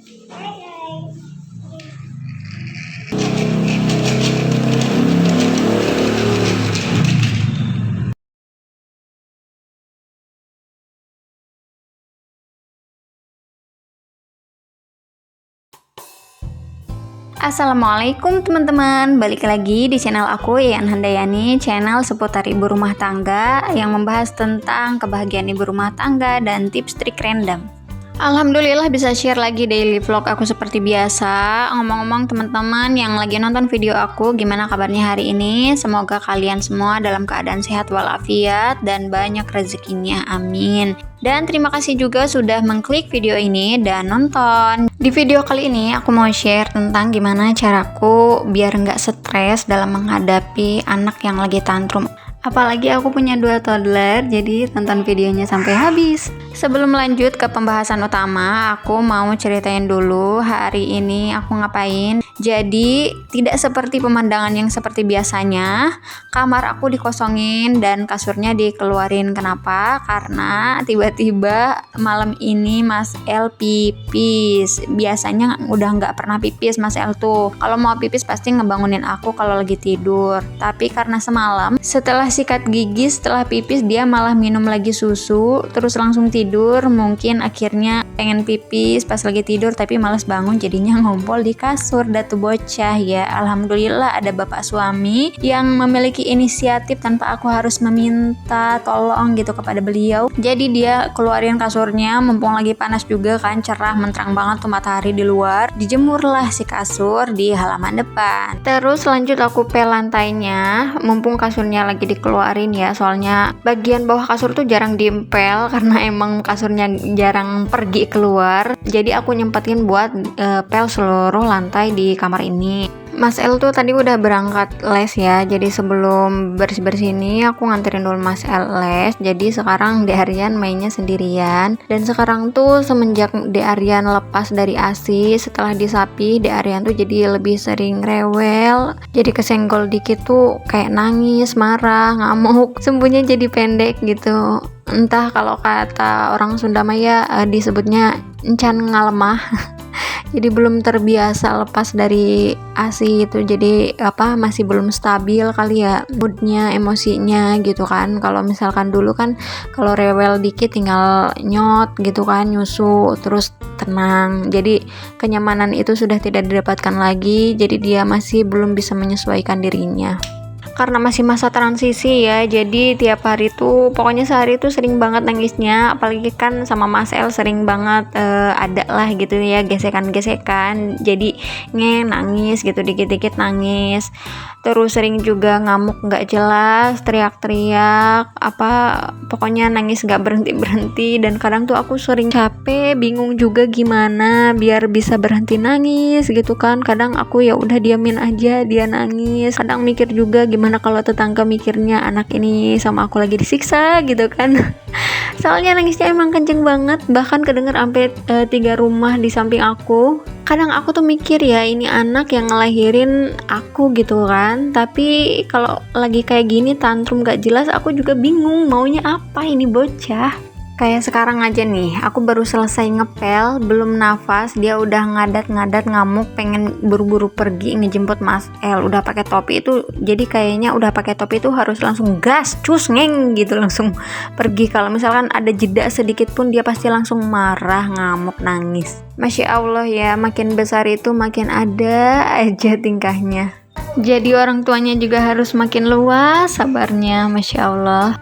Assalamualaikum teman-teman, balik lagi di channel aku Yayan Handayani, channel seputar ibu rumah tangga yang membahas tentang kebahagiaan ibu rumah tangga dan tips trik random. Alhamdulillah bisa share lagi daily vlog aku seperti biasa. Ngomong-ngomong teman-teman yang lagi nonton video aku, gimana kabarnya hari ini? Semoga kalian semua dalam keadaan sehat walafiat dan banyak rezekinya, amin. Dan terima kasih juga sudah mengklik video ini dan nonton. Di video kali ini aku mau share tentang gimana caraku biar nggak stres dalam menghadapi anak yang lagi tantrum. Apalagi aku punya 2 toddler, jadi tonton videonya sampai habis. Sebelum lanjut ke pembahasan utama, aku mau ceritain dulu hari ini aku ngapain. Jadi, tidak seperti pemandangan yang seperti biasanya. Kamar aku dikosongin dan kasurnya dikeluarin. Kenapa? Karena tiba-tiba malam ini Mas El pipis. Biasanya udah nggak pernah pipis Mas El tuh. Kalau mau pipis pasti ngebangunin aku kalau lagi tidur. Tapi karena semalam, setelah sikat gigi, setelah pipis dia malah minum lagi susu, terus langsung tidur. Mungkin akhirnya pengen pipis pas lagi tidur tapi malas bangun, jadinya ngompol di kasur. Datu bocah ya. Alhamdulillah ada bapak suami yang memiliki inisiatif tanpa aku harus meminta tolong gitu kepada beliau. Jadi dia keluarin kasurnya, mumpung lagi panas juga kan, cerah menterang banget tuh matahari di luar. Dijemurlah si kasur di halaman depan. Terus lanjut aku pel lantainya, mumpung kasurnya lagi dikeluarin ya, soalnya bagian bawah kasur tuh jarang diempel karena emang kasurnya jarang pergi keluar. Jadi aku nyempetin buat pel seluruh lantai di kamar ini. Mas El tuh tadi udah berangkat les ya, jadi sebelum bersih-bersih ini aku nganterin dulu Mas El les. Jadi sekarang De Aryan mainnya sendirian, dan sekarang tuh semenjak De Aryan lepas dari ASI setelah disapi, De Aryan tuh jadi lebih sering rewel, jadi kesenggol dikit tuh kayak nangis, marah, ngamuk, sembuhnya jadi pendek gitu. Entah kalau kata orang Sunda Maya disebutnya encan ngalemah. Jadi belum terbiasa lepas dari ASI itu, jadi masih belum stabil kali ya moodnya, emosinya gitu kan. Kalau misalkan dulu kan kalau rewel dikit tinggal nyot gitu kan, nyusu terus tenang. Jadi kenyamanan itu sudah tidak didapatkan lagi, jadi dia masih belum bisa menyesuaikan dirinya. Karena masih masa transisi ya, jadi tiap hari tuh pokoknya sehari tuh sering banget nangisnya. Apalagi kan sama Mas El sering banget ada lah gitu ya gesekan-gesekan, jadi nangis gitu, dikit-dikit nangis. Terus sering juga ngamuk nggak jelas, teriak-teriak, pokoknya nangis nggak berhenti-berhenti. Dan kadang tuh aku sering capek, bingung juga gimana biar bisa berhenti nangis gitu kan. Kadang aku ya udah diamin aja dia nangis, kadang mikir juga gimana kalau tetangga mikirnya anak ini sama aku lagi disiksa gitu kan. Soalnya nangisnya emang kenceng banget, bahkan kedenger sampai 3 rumah di samping aku. Kadang aku tuh mikir ya, ini anak yang ngelahirin aku gitu kan, tapi kalau lagi kayak gini tantrum gak jelas, aku juga bingung maunya apa ini bocah. Kayak sekarang aja nih, aku baru selesai ngepel, belum nafas, dia udah ngadat-ngadat ngamuk, pengen buru-buru pergi ngejemput Mas El. Udah pakai topi itu, jadi kayaknya udah pakai topi itu harus langsung gas, cus ngeng gitu langsung pergi. Kalau misalkan ada jeda sedikit pun dia pasti langsung marah, ngamuk, nangis. Masya Allah ya, makin besar itu makin ada aja tingkahnya. Jadi orang tuanya juga harus makin luas sabarnya, Masya Allah.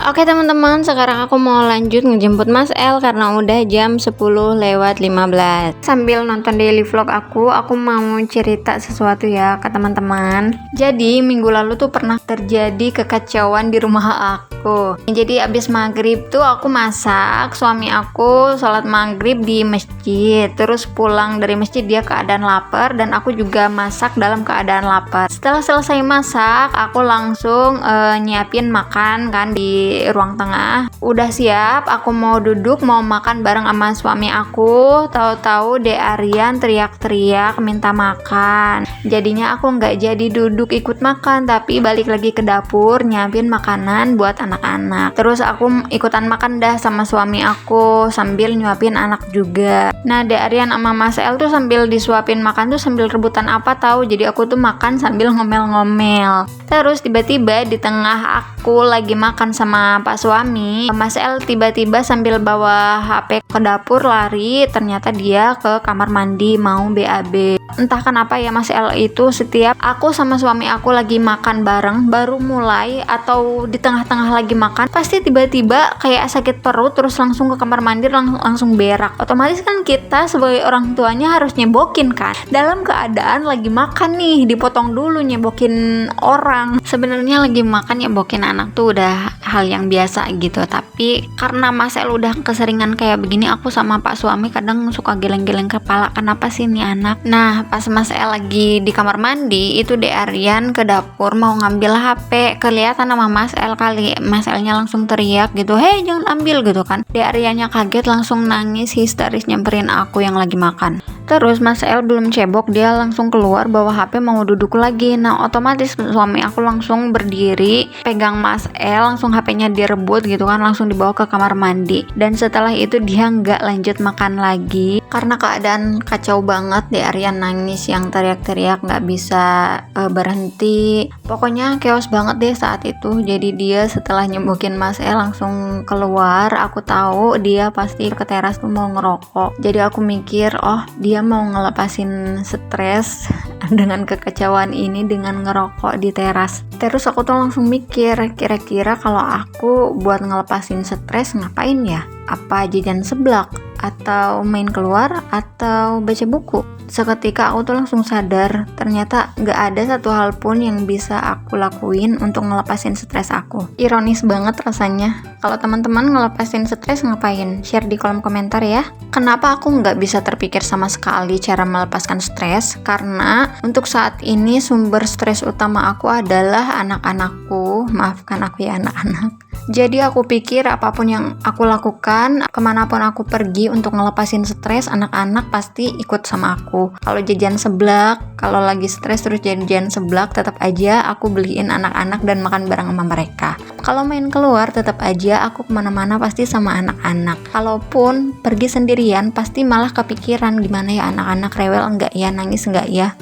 Oke teman-teman, sekarang aku mau lanjut ngejemput Mas El karena udah jam 10:15. Sambil nonton daily vlog aku mau cerita sesuatu ya ke teman-teman. Jadi minggu lalu tuh pernah terjadi kekacauan di rumah aku. Jadi abis maghrib tuh aku masak, suami aku sholat maghrib di masjid. Terus pulang dari masjid dia keadaan lapar dan aku juga masak dalam keadaan lapar. Setelah selesai masak, aku langsung nyiapin makan kan di ruang tengah. Udah siap, aku mau duduk mau makan bareng sama suami aku. Tahu-tahu De Aryan teriak-teriak minta makan. Jadinya aku nggak jadi duduk ikut makan, tapi balik lagi ke dapur nyiapin makanan buat anak anak-anak. Terus aku ikutan makan dah sama suami aku sambil nyuapin anak juga. Nah, De Aryan sama Mas El tuh sambil disuapin makan tuh sambil rebutan apa tahu. Jadi aku tuh makan sambil ngomel-ngomel. Terus tiba-tiba di tengah aku lagi makan sama Pak suami, Mas El tiba-tiba sambil bawa HP ke dapur lari, ternyata dia ke kamar mandi mau BAB. Entah kenapa ya Mas El itu setiap aku sama suami aku lagi makan bareng, baru mulai atau di tengah-tengah lagi makan, pasti tiba-tiba kayak sakit perut terus langsung ke kamar mandi langsung berak. Otomatis kan kita sebagai orang tuanya harus nyebokin kan. Dalam keadaan lagi makan nih, dipotong dulu nyebokin orang. Sebenarnya lagi makan nyebokin anak tuh udah hal yang biasa gitu, tapi karena Mas El udah keseringan kayak begini, aku sama Pak suami kadang suka geleng-geleng kepala, kenapa sih nih anak. Nah, pas Mas El lagi di kamar mandi, itu De Aryan ke dapur mau ngambil HP, kelihatan sama Mas El kali. Mas Elnya langsung teriak gitu, "Hei, jangan ambil," gitu kan. De Aryannya kaget langsung nangis histeris nyamperin aku yang lagi makan. Terus Mas El belum cebok, dia langsung keluar bawa HP mau duduk lagi. Nah, otomatis suami aku langsung berdiri, pegang Mas El, langsung HP-nya direbut gitu kan, langsung dibawa ke kamar mandi. Dan setelah itu dia nggak lanjut makan lagi karena keadaan kacau banget. De Aryan nangis yang teriak-teriak nggak bisa berhenti. Pokoknya chaos banget deh saat itu. Jadi dia setelah nyembuhin Mas El langsung keluar. Aku tahu dia pasti ke teras tuh mau ngerokok. Jadi aku mikir, oh dia mau ngelepasin stres dengan kekacauan ini dengan ngerokok di teras. Terus aku tuh langsung mikir, kira-kira kalau aku buat ngelepasin stres ngapain ya? Apa jajan seblak? Atau main keluar? Atau baca buku? Seketika aku tuh langsung sadar, ternyata gak ada satu hal pun yang bisa aku lakuin untuk ngelepasin stres aku. Ironis banget rasanya. Kalau teman-teman ngelepasin stres ngapain? Share di kolom komentar ya. Kenapa aku gak bisa terpikir sama sekali cara melepaskan stres? Karena untuk saat ini sumber stres utama aku adalah anak-anakku. Maafkan aku ya anak-anak. Jadi aku pikir apapun yang aku lakukan, kemanapun aku pergi untuk ngelepasin stres, anak-anak pasti ikut sama aku. Kalau jajan seblak, kalau lagi stres terus jajan seblak, tetap aja aku beliin anak-anak dan makan bareng sama mereka. Kalau main keluar, tetap aja aku kemana-mana pasti sama anak-anak. Kalaupun pergi sendirian, pasti malah kepikiran gimana ya anak-anak, rewel enggak ya, nangis enggak ya.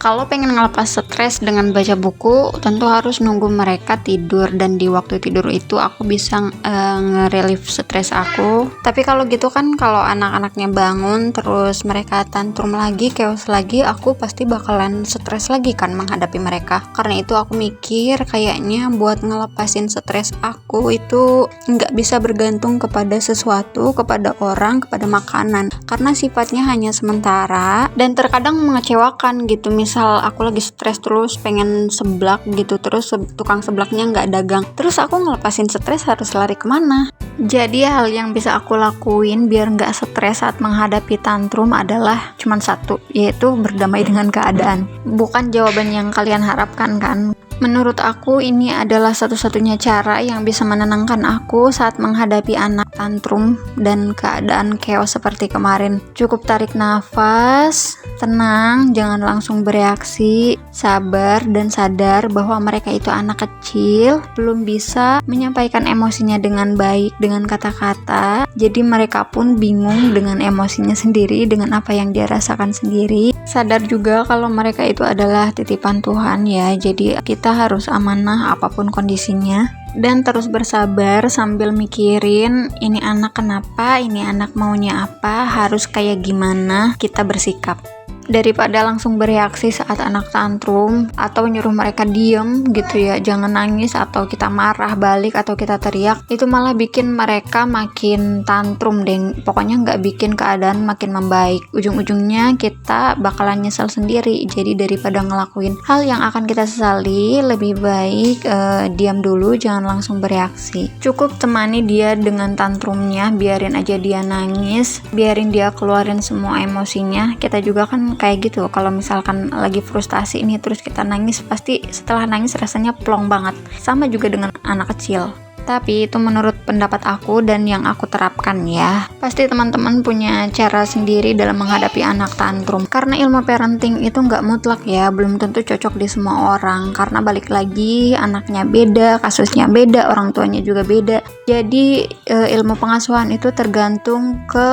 Kalau pengen ngelepas stres dengan baca buku, tentu harus nunggu mereka tidur, dan di waktu tidur itu aku bisa nge-relief stres aku. Tapi kalau gitu kan, kalau anak-anaknya bangun terus mereka tantrum lagi, chaos lagi, aku pasti bakalan stres lagi kan menghadapi mereka. Karena itu aku mikir kayaknya buat ngelepasin stres aku itu nggak bisa bergantung kepada sesuatu, kepada orang, kepada makanan. Karena sifatnya hanya sementara dan terkadang mengecewakan gitu. Misal aku lagi stres terus pengen seblak gitu, terus tukang seblaknya nggak dagang, terus aku ngelepasin stres harus lari kemana? Jadi hal yang bisa aku lakuin biar nggak stres saat menghadapi tantrum adalah cuman satu, yaitu berdamai dengan keadaan. Bukan jawaban yang kalian harapkan kan? Menurut aku ini adalah satu-satunya cara yang bisa menenangkan aku saat menghadapi anak tantrum dan keadaan chaos seperti kemarin. Cukup tarik nafas, tenang, jangan langsung bereaksi, sabar dan sadar bahwa mereka itu anak kecil, belum bisa menyampaikan emosinya dengan baik dengan kata-kata. Jadi mereka pun bingung dengan emosinya sendiri, dengan apa yang dia rasakan sendiri. Sadar juga kalau mereka itu adalah titipan Tuhan ya. Jadi kita harus amanah apapun kondisinya dan terus bersabar sambil mikirin ini anak kenapa, ini anak maunya apa, harus kayak gimana kita bersikap. Daripada langsung bereaksi saat anak tantrum atau nyuruh mereka diem gitu ya, jangan nangis atau kita marah balik atau kita teriak, itu malah bikin mereka makin tantrum deh. Pokoknya nggak bikin keadaan makin membaik, ujung-ujungnya kita bakalan nyesel sendiri. Jadi daripada ngelakuin hal yang akan kita sesali, lebih baik diam dulu, jangan langsung bereaksi. Cukup temani dia dengan tantrumnya, biarin aja dia nangis, biarin dia keluarin semua emosinya. Kita juga kan kayak gitu, kalau misalkan lagi frustasi ini terus kita nangis, pasti setelah nangis rasanya plong banget. Sama juga dengan anak kecil. Tapi itu menurut pendapat aku dan yang aku terapkan ya. Pasti teman-teman punya cara sendiri dalam menghadapi anak tantrum. Karena ilmu parenting itu nggak mutlak ya, belum tentu cocok di semua orang. Karena balik lagi, anaknya beda, kasusnya beda, orang tuanya juga beda. Jadi ilmu pengasuhan itu tergantung ke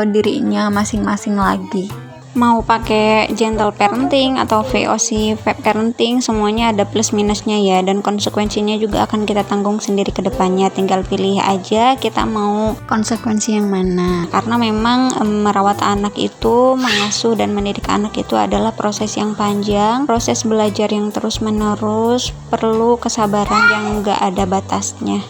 dirinya masing-masing lagi. Mau pakai gentle parenting atau VOC parenting, semuanya ada plus minusnya ya, dan konsekuensinya juga akan kita tanggung sendiri ke depannya. Tinggal pilih aja kita mau konsekuensi yang mana. Karena memang merawat anak itu, mengasuh dan mendidik anak itu adalah proses yang panjang, proses belajar yang terus menerus, perlu kesabaran yang gak ada batasnya.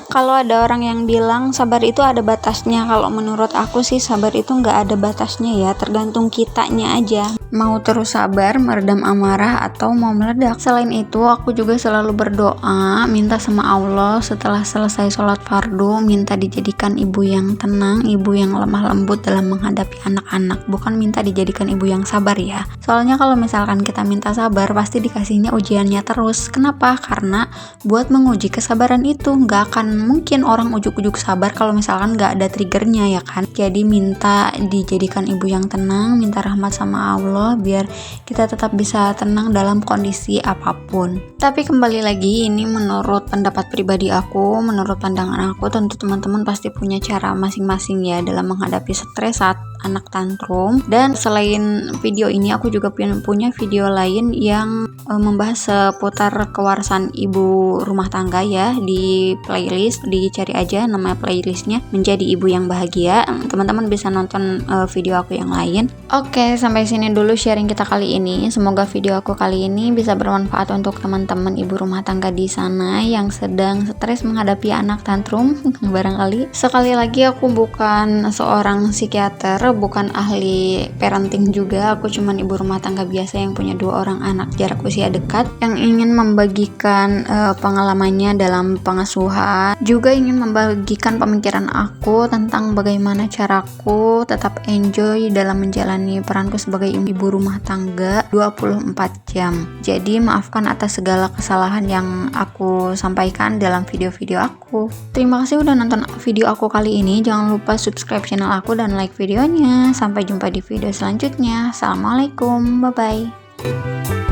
Kalau ada orang yang bilang sabar itu ada batasnya, kalau menurut aku sih sabar itu nggak ada batasnya ya, tergantung kitanya aja. Mau terus sabar, meredam amarah, atau mau meledak. Selain itu, aku juga selalu berdoa, minta sama Allah setelah selesai sholat fardu, minta dijadikan ibu yang tenang, ibu yang lemah lembut dalam menghadapi anak-anak. Bukan minta dijadikan ibu yang sabar ya. Soalnya kalau misalkan kita minta sabar, pasti dikasihnya ujiannya terus. Kenapa? Karena buat menguji kesabaran itu nggak akan mungkin orang ujuk-ujuk sabar kalau misalkan nggak ada triggernya ya kan. Jadi minta dijadikan ibu yang tenang, minta rahmat sama Allah biar kita tetap bisa tenang dalam kondisi apapun. Tapi kembali lagi, ini menurut pendapat pribadi aku, menurut pandangan aku, tentu teman-teman pasti punya cara masing-masing ya dalam menghadapi stres saat anak tantrum. Dan selain video ini, aku juga punya video lain yang membahas seputar kewarasan ibu rumah tangga ya, di playlist, dicari aja nama playlistnya Menjadi Ibu yang Bahagia. Teman-teman bisa nonton video aku yang lain. Oke, sampai sini dulu sharing kita kali ini. Semoga video aku kali ini bisa bermanfaat untuk teman-teman ibu rumah tangga di sana yang sedang stres menghadapi anak tantrum barangkali. Sekali lagi, aku bukan seorang psikiater, bukan ahli parenting juga. Aku cuman ibu rumah tangga biasa yang punya 2 orang anak jarak usia dekat, yang ingin membagikan pengalamannya dalam pengasuhan, juga ingin membagikan pemikiran aku tentang bagaimana caraku tetap enjoy dalam menjalani peranku sebagai ibu rumah tangga 24 jam. Jadi maafkan atas segala kesalahan yang aku sampaikan dalam video-video aku. Terima kasih udah nonton video aku kali ini. Jangan lupa subscribe channel aku dan like videonya. Sampai jumpa di video selanjutnya. Assalamualaikum, bye bye.